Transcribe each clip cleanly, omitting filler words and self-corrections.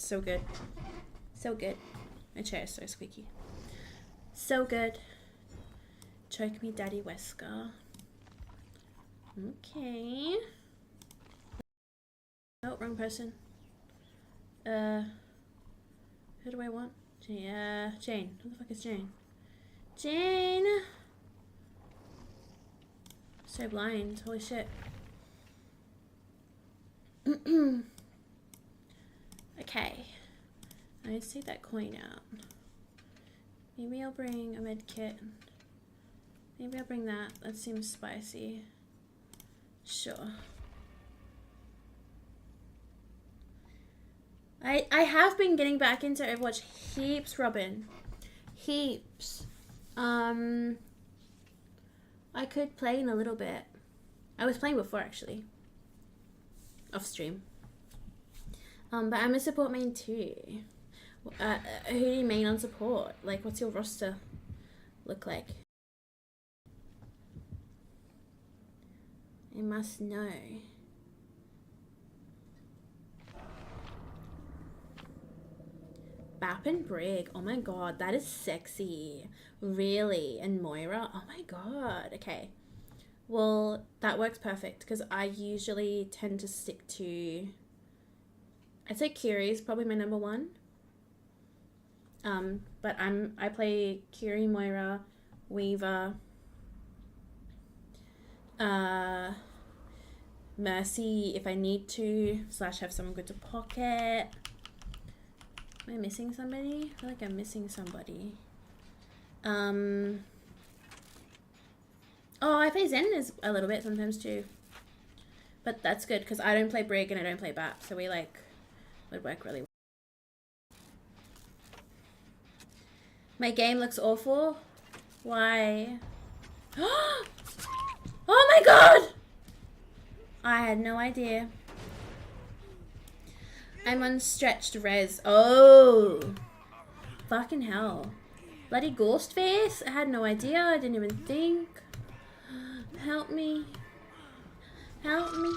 So good. So good. My chair is so squeaky. So good. Choke me, Daddy Wesker. Okay. Oh, wrong person. Who do I want? Jane. Who the fuck is Jane? Jane! So blind. Holy shit. Okay. I need to take that coin out. Maybe I'll bring a med kit. Maybe I'll bring that. That seems spicy. Sure. I have been getting back into Overwatch heaps, Robin. Heaps. I could play in a little bit. I was playing before, actually. Off stream. But I'm a support main too. Who do you main on support? Like, what's your roster look like? I must know. Bap and Brig. Oh my god, that is sexy. Really? And Moira? Oh my god. Okay. Well, that works perfect because I usually tend to stick to... I'd say Kiri is probably my number one. But I play Kiri, Moira, Weaver, Mercy if I need to, / have someone good to pocket. Am I missing somebody? I feel like I'm missing somebody. Oh, I play Zen a little bit sometimes too. But that's good because I don't play Brig and I don't play BAP, so we like would work really well. My game looks awful. Why? Oh my god! I had no idea. I'm on stretched res. Oh. Fucking hell. Bloody ghost face? I had no idea. I didn't even think. Help me. Help me.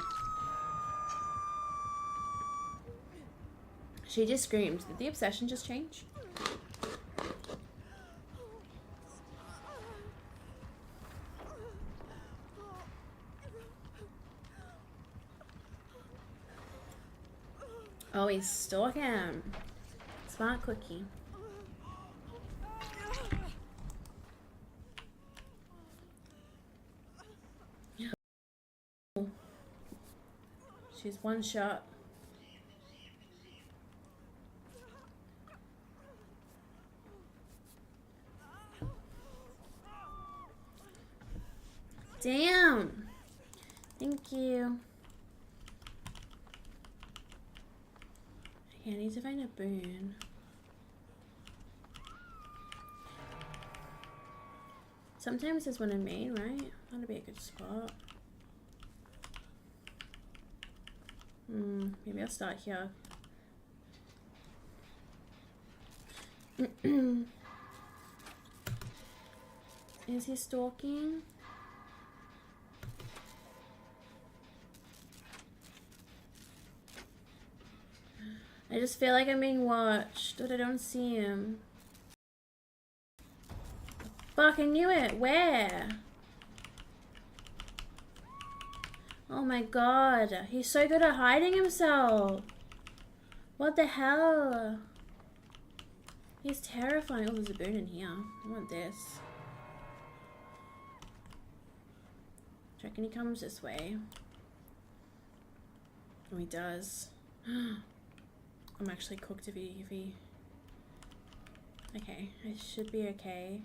She just screamed. Did the obsession just change? Oh, he's stalking him. Smart cookie. She's one shot. Damn. Thank you. Okay, I need to find a boon. Sometimes there's one in main, right? That'd be a good spot. Maybe I'll start here. Is he stalking? I just feel like I'm being watched, but I don't see him. Fuck, I knew it. Where? Oh my god. He's so good at hiding himself. What the hell? He's terrifying. Oh, there's a boon in here. I want this. I reckon he comes this way. Oh, he does. I'm actually cooked if he... Okay, I should be okay.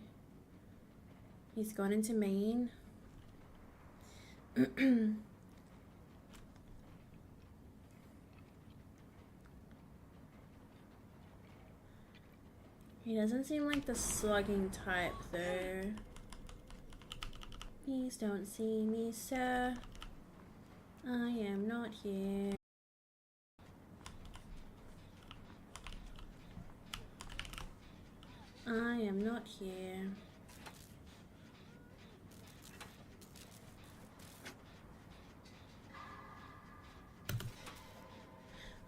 He's gone into main. He doesn't seem like the slugging type though. Please don't see me, sir. I am not here. I am not here.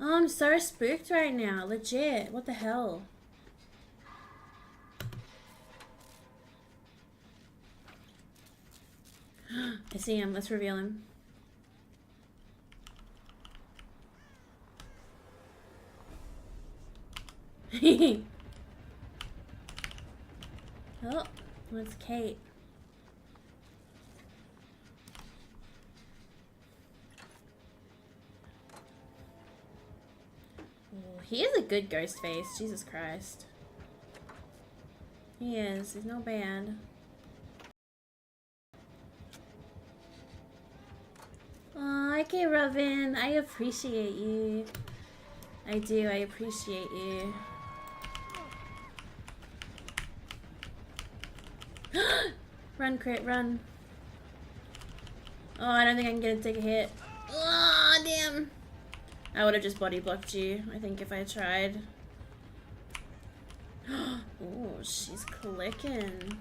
Oh I'm so spooked right now. Legit. What the hell? I see him. Let's reveal him. Oh, it's Kate. Oh, he is a good ghost face. Jesus Christ. He is. He's not bad. Oh, okay, Robin. I appreciate you. I do. I appreciate you. Run, crit, run. Oh, I don't think I can get to take a hit. Oh, damn. I would have just body blocked you, I think, if I tried. Oh, she's clicking.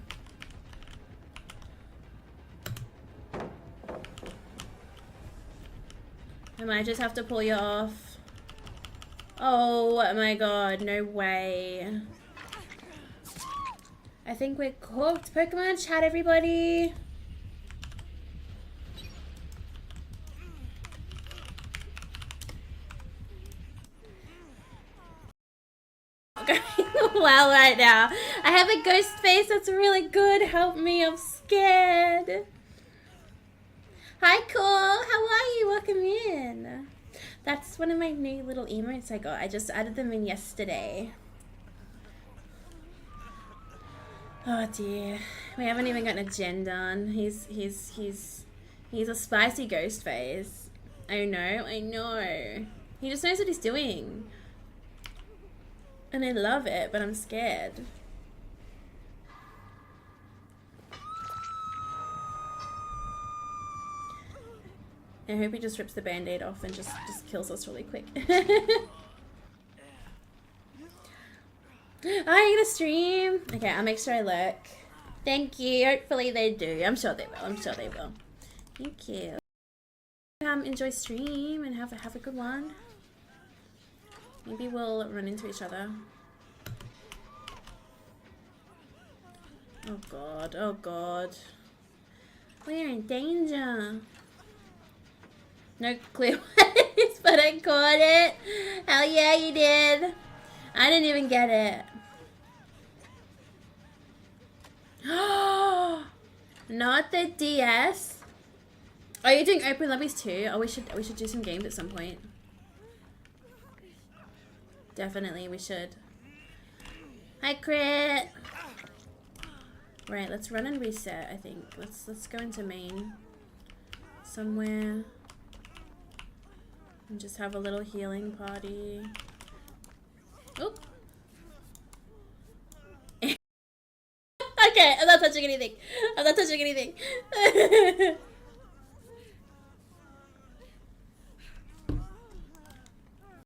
I might just have to pull you off. Oh my god, no way. I think we're cooked. Pokemon chat, everybody. Going well right now. I have a ghost face that's really good. Help me, I'm scared. Hi, Cool. How are you? Welcome in. That's one of my new little emotes I got. I just added them in yesterday. Oh dear. We haven't even gotten a gen done. He's a spicy ghost face. I know. He just knows what he's doing. And I love it, but I'm scared. I hope he just rips the band-aid off and just kills us really quick. Are you gonna stream? Okay, I'll make sure I look. Thank you. Hopefully they do. I'm sure they will. Thank you. Enjoy stream and have a good one. Maybe we'll run into each other. Oh god, oh god. We're in danger. No clear ways, but I caught it. Hell yeah, you did. I didn't even get it. Not the DS. Are you doing open lobbies too? Oh, we should do some games at some point. Definitely, we should. Hi, Crit. Right, let's run and reset. I think let's go into main somewhere and just have a little healing party. Oop. Okay, I'm not touching anything.